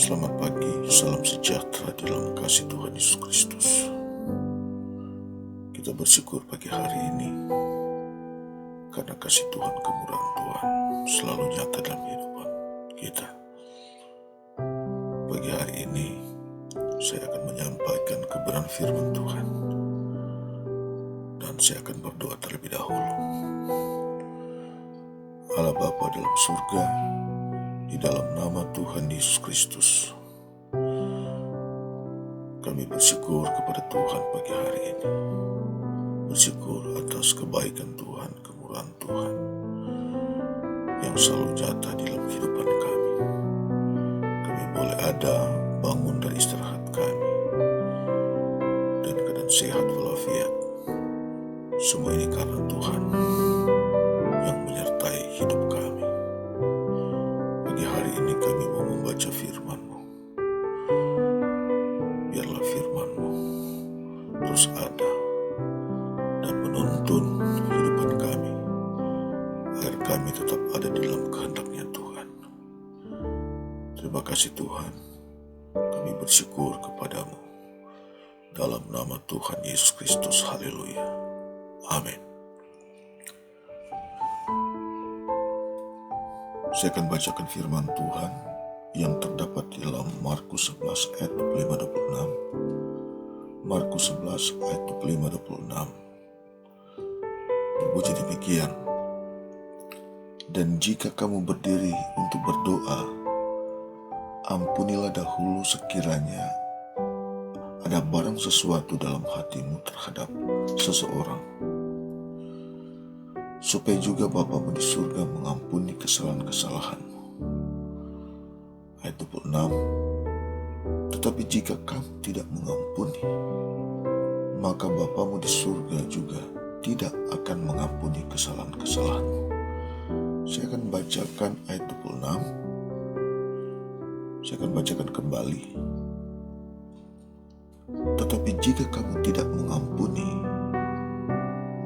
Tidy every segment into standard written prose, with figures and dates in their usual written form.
Selamat pagi, salam sejahtera di dalam kasih Tuhan Yesus Kristus. Kita bersyukur pagi hari ini karena kasih Tuhan, kemurahan Tuhan selalu nyata dalam kehidupan kita. Pagi hari ini saya akan menyampaikan kebenaran firman Tuhan dan saya akan berdoa terlebih dahulu. Allah Bapa dalam surga, di dalam nama Tuhan Yesus Kristus, kami bersyukur kepada Tuhan pagi hari ini. Bersyukur atas kebaikan Tuhan, kemurahan Tuhan yang selalu nyata di dalam kehidupan kami. Kami boleh ada, bangun dari istirahat kami, dan keadaan sehat walafiat. Semua ini karena Tuhan yang menyertai hidup kami. Pagi hari ini kami mau membaca firman-Mu. Biarlah firman-Mu terus ada dan menuntun kehidupan kami, agar kami tetap ada di dalam kehendak-Nya Tuhan. Terima kasih Tuhan, kami bersyukur kepadamu. Dalam nama Tuhan Yesus Kristus, haleluya. Amin. Saya akan bacakan firman Tuhan yang terdapat di dalam Markus 11 ayat 25-26. Markus 11 ayat 25-26. Berbunyi demikian. Dan jika kamu berdiri untuk berdoa, ampunilah dahulu sekiranya ada barang sesuatu dalam hatimu terhadap seseorang, supaya juga Bapamu di surga mengampuni kesalahan-kesalahanmu. Ayat 26. Tetapi jika kamu tidak mengampuni, maka Bapamu di surga juga tidak akan mengampuni kesalahan-kesalahanmu. Saya akan bacakan ayat 26. Saya akan bacakan kembali. Tetapi jika kamu tidak mengampuni,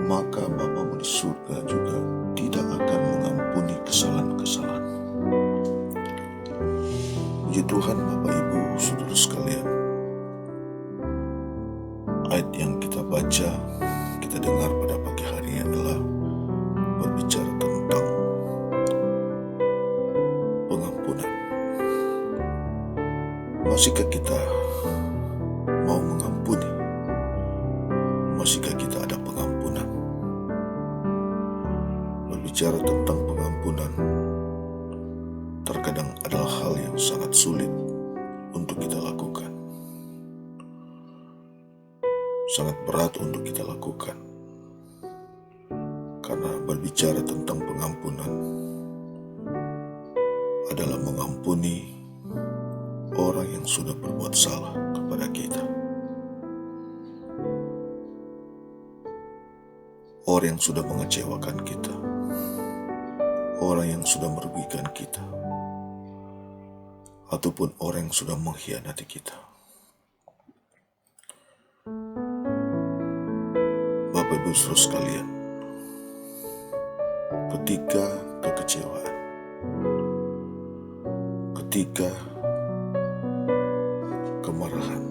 maka Bapamu di surga juga tidak akan mengampuni kesalahan-kesalahanmu. Puji Tuhan, Bapak Ibu, Saudara sekalian. Ayat yang kita baca, kita dengar pada pagi hari ini adalah berbicara tentang pengampunan. Masihkah kita mau mengampuni? Masihkah kita ada pengampunan? Berbicara tentang pengampunan terkadang adalah hal yang sangat sulit untuk kita lakukan. Sangat berat untuk kita lakukan. Karena berbicara tentang pengampunan adalah mengampuni orang yang sudah berbuat salah kepada kita. Orang yang sudah mengecewakan kita. Orang yang sudah merugikan kita. Ataupun orang yang sudah mengkhianati kita. Bapak Ibu Saudara sekalian, ketika kekecewaan, ketika kemarahan,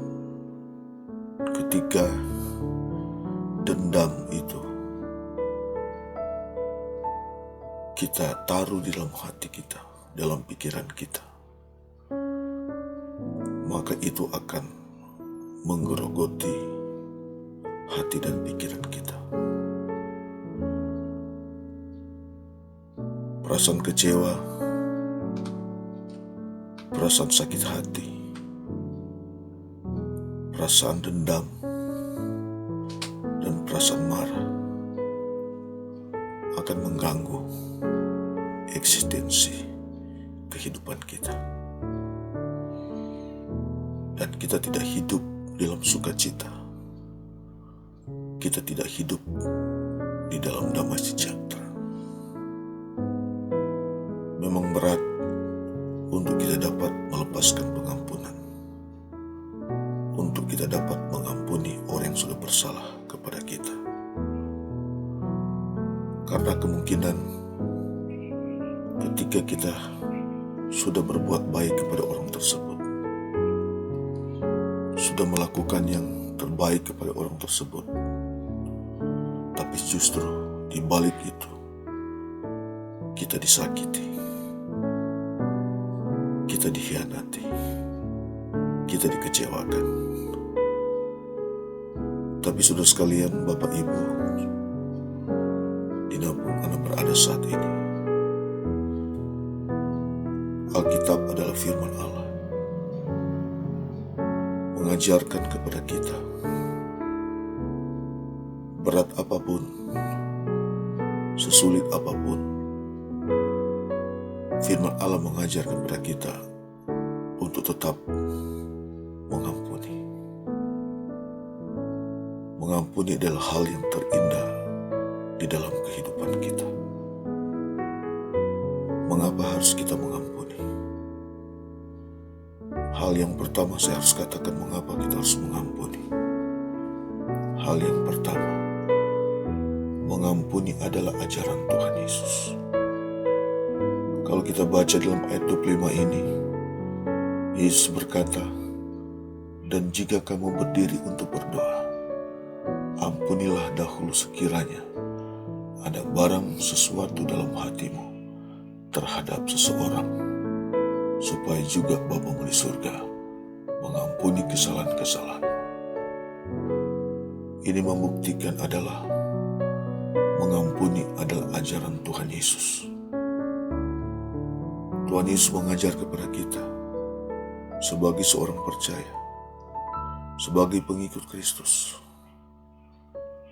ketika dendam itu kita taruh di dalam hati kita, dalam pikiran kita, maka itu akan menggerogoti hati dan pikiran kita. Perasaan kecewa, perasaan sakit hati, perasaan dendam, dan perasaan marah akan mengganggu eksistensi kehidupan kita. Dan kita tidak hidup dalam sukacita. Kita tidak hidup di dalam damai sejahtera. Memang berat untuk kita dapat melepaskan pengampunan. Untuk kita dapat mengampuni orang yang sudah bersalah kepada kita. Karena kemungkinan ketika kita sudah berbuat baik kepada orang tersebut, sudah melakukan yang terbaik kepada orang tersebut. Tapi justru di balik itu, kita disakiti, kita dikhianati, kita dikecewakan. Tapi saudara sekalian, Bapak Ibu, dimanapun Anda berada saat ini, Alkitab adalah firman Allah, mengajarkan kepada kita, berat apapun, sesulit apapun, firman Allah mengajarkan kepada kita untuk tetap mengampuni. Mengampuni adalah hal yang terindah di dalam kehidupan kita. Mengapa harus kita mengampuni? Hal yang pertama saya harus katakan mengapa kita harus mengampuni. Hal yang pertama, mengampuni adalah ajaran Tuhan Yesus. Kalau kita baca dalam ayat 25 ini, Yesus berkata, "Dan jika kamu berdiri untuk berdoa, ampunilah dahulu sekiranya ada barang sesuatu dalam hatimu terhadap seseorang, supaya juga Bapamu di surga mengampuni kesalahan-kesalahan." Ini membuktikan adalah mengampuni adalah ajaran Tuhan Yesus. Tuhan Yesus mengajar kepada kita sebagai seorang percaya, sebagai pengikut Kristus,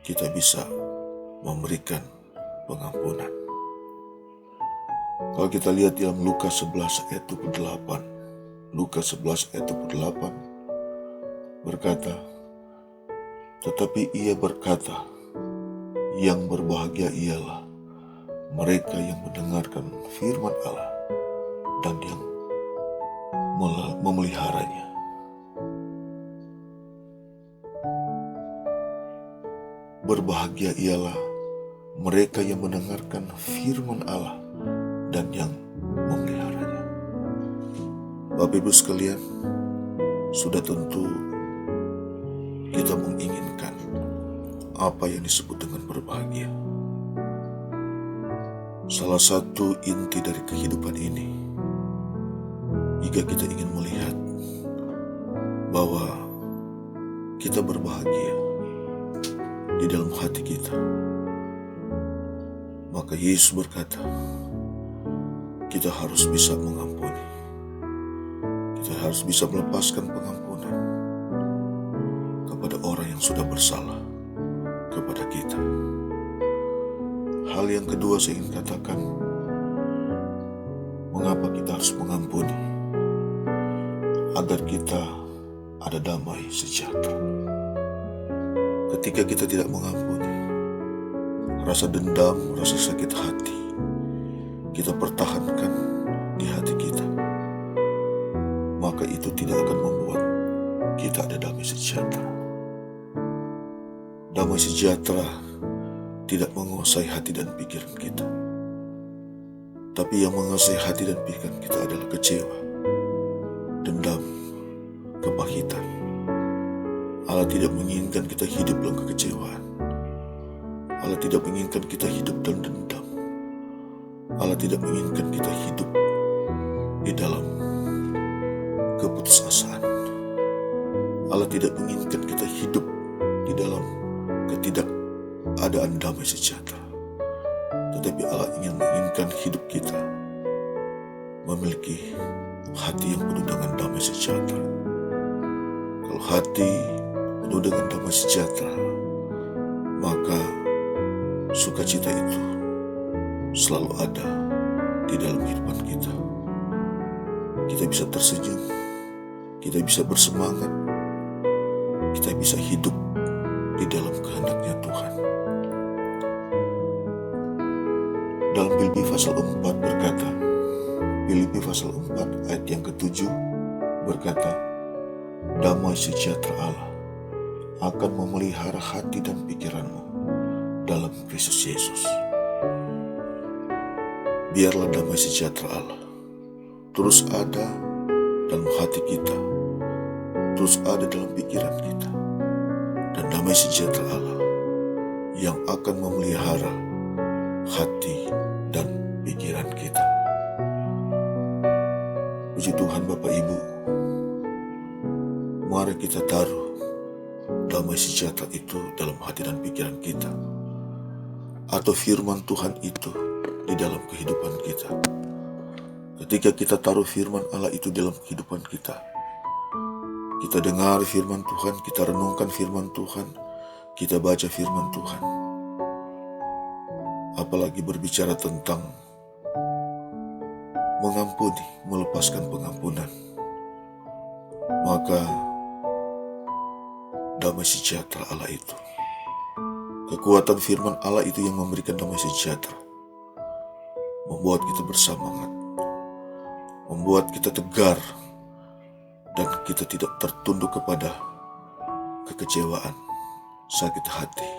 kita bisa memberikan pengampunan. Kalau kita lihat dalam Lukas 11 ayat 28, Lukas 11 ayat 28 berkata, "Tetapi ia berkata, yang berbahagia ialah mereka yang mendengarkan firman Allah dan yang memeliharanya." Berbahagia ialah mereka yang mendengarkan firman Allah dan yang memeliharanya. Bapak Ibu sekalian, sudah tentu kita menginginkan apa yang disebut dengan berbahagia. Salah satu inti dari kehidupan ini, jika kita ingin melihat bahwa kita berbahagia di dalam hati kita, maka Yesus berkata, kita harus bisa mengampuni. Kita harus bisa melepaskan pengampunan kepada orang yang sudah bersalah kepada kita. Hal yang kedua saya ingin katakan, mengapa kita harus mengampuni? Agar kita ada damai sejahtera. Ketika kita tidak mengampuni, rasa dendam, rasa sakit hati, kita pertahankan di hati kita, maka itu tidak akan membuat kita ada damai sejahtera. Damai sejahtera tidak menguasai hati dan pikiran kita, tapi yang menguasai hati dan pikiran kita adalah kecewa, dendam, kepahitan. Allah tidak menginginkan kita hidup dalam kekecewaan. Allah tidak menginginkan kita hidup dalam dendam. Allah tidak menginginkan kita hidup di dalam keputusasaan. Allah tidak menginginkan kita hidup di dalam ketidakadaan damai sejahtera. Tetapi Allah menginginkan hidup kita memiliki hati yang penuh dengan damai sejahtera. Kalau hati penuh dengan damai sejahtera, maka sukacita itu selalu ada di dalam kehidupan kita. Kita bisa tersenyum, kita bisa bersemangat, kita bisa hidup di dalam kehendaknya Tuhan. Dalam Filipi pasal 4 berkata, Filipi pasal 4 ayat yang ke-7 berkata, damai sejahtera Allah akan memelihara hati dan pikiranmu dalam Kristus Yesus. Biarlah damai sejahtera Allah terus ada dalam hati kita, terus ada dalam pikiran kita. Dan damai sejahtera Allah yang akan memelihara hati dan pikiran kita. Puji Tuhan Bapak Ibu, mari kita taruh damai sejahtera itu dalam hati dan pikiran kita, atau firman Tuhan itu di dalam kehidupan kita. Ketika kita taruh firman Allah itu dalam kehidupan kita, kita dengar firman Tuhan, kita renungkan firman Tuhan, kita baca firman Tuhan. Apalagi berbicara tentang mengampuni, melepaskan pengampunan, maka damai sejahtera Allah itu, kekuatan firman Allah itu yang memberikan damai sejahtera, membuat kita bersemangat, membuat kita tegar, dan kita tidak tertunduk kepada kekecewaan, sakit hati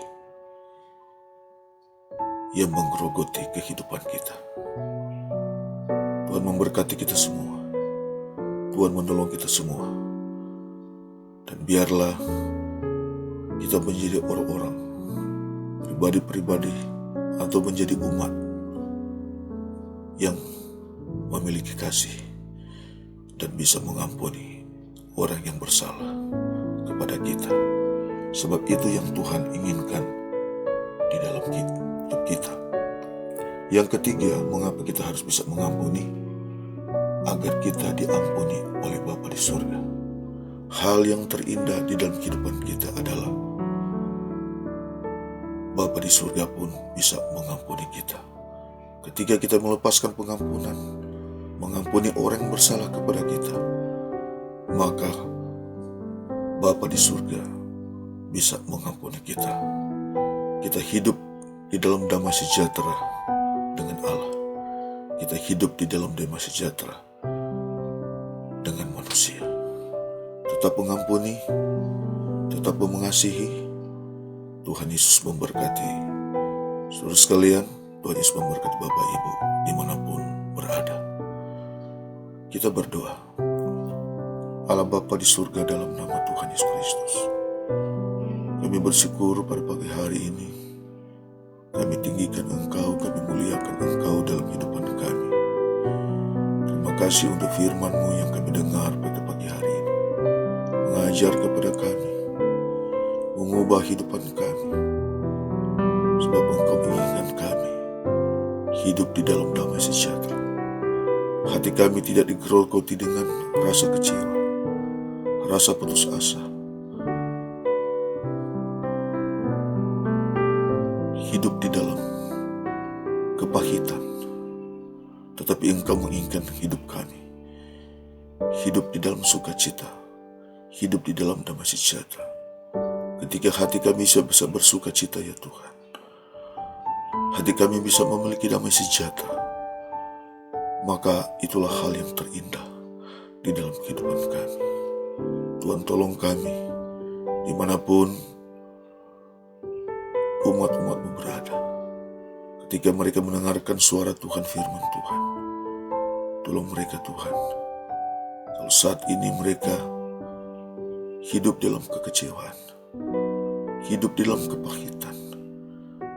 yang menggerogoti kehidupan kita. Tuhan memberkati kita semua, Tuhan menolong kita semua, dan biarlah kita menjadi orang-orang, pribadi-pribadi, atau menjadi umat yang memiliki kasih dan bisa mengampuni orang yang bersalah kepada kita. Sebab itu yang Tuhan inginkan di dalam hidup kita. Yang ketiga, mengapa kita harus bisa mengampuni? Agar kita diampuni oleh Bapa di surga. Hal yang terindah di dalam kehidupan kita adalah Bapa di surga pun bisa mengampuni kita. Ketika kita melepaskan pengampunan, mengampuni orang yang bersalah kepada kita, maka Bapa di surga bisa mengampuni kita. Kita hidup di dalam damai sejahtera dengan Allah. Kita hidup di dalam damai sejahtera dengan manusia. Tetap mengampuni, tetap mengasihi. Tuhan Yesus memberkati saudara sekalian. Tuhan Yesus memberkati Bapak Ibu dimanapun berada. Kita berdoa. Allah Bapa di surga, dalam nama Tuhan Yesus Kristus, kami bersyukur pada pagi hari ini. Kami tinggikan Engkau, kami muliakan Engkau dalam kehidupan kami. Terima kasih untuk firman-Mu yang kami dengar pada pagi hari ini. Mengajar kepada kami, mengubah kehidupan kami. Sebab Engkau menginginkan kami hidup di dalam damai sejahtera. Hati kami tidak digerogoti dengan rasa kecewa, rasa putus asa, hidup di dalam kepahitan. Tetapi Engkau menginginkan hidup kami hidup di dalam sukacita, hidup di dalam damai sejahtera. Ketika hati kami bisa bersukacita, ya Tuhan, hati kami bisa memiliki damai sejahtera, maka itulah hal yang terindah di dalam kehidupan kami. Tuhan, tolong kami dimanapun umat-umat-Mu berada. Ketika mereka mendengarkan suara Tuhan, firman Tuhan, tolong mereka Tuhan. Kalau saat ini mereka hidup dalam kekecewaan, hidup dalam kepahitan,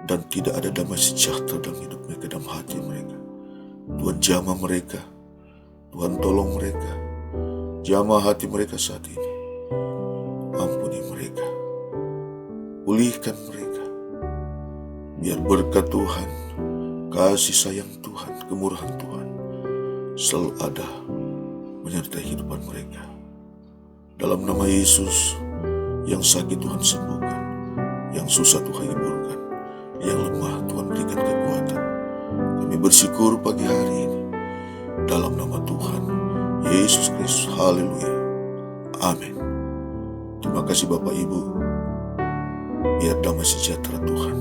dan tidak ada damai sejahtera dalam hidup mereka, dalam hati mereka, Tuhan jamah mereka. Tuhan tolong mereka, jamah hati mereka saat ini. Ampuni mereka, pulihkan mereka. Biar berkat Tuhan, kasih sayang Tuhan, kemurahan Tuhan selalu ada menyertai kehidupan mereka. Dalam nama Yesus, yang sakit Tuhan sembuhkan, yang susah Tuhan hiburkan, yang lemah Tuhan berikan kekuatan. Kami bersyukur pagi hari ini dalam nama Tuhan Yesus Kristus. Haleluya. Amin. Terima kasih Bapak Ibu. Biar damai sejahtera Tuhan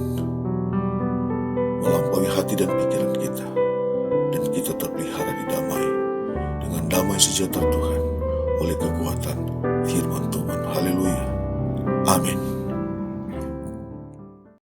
melampaui hati dan pikiran kita, dan kita terpelihara di damai dengan damai sejahtera Tuhan oleh kekuatan firman Tuhan. Haleluya. Amin.